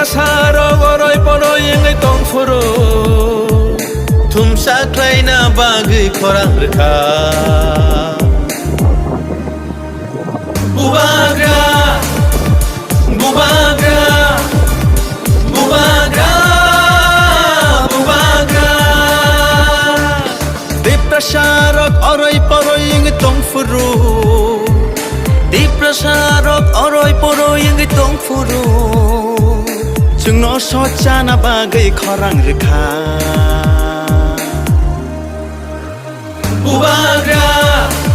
prasarok oroi poroi engai tongfuro Thumsa klaina bagui khorang rekha Bubagra Bubagra Bubagra Bubagra Deprasarok oroi poroi engai tongfuro Deprasarok oroi poroi engai tongfuro Jungno sochana bagui khorang rekha Bubagra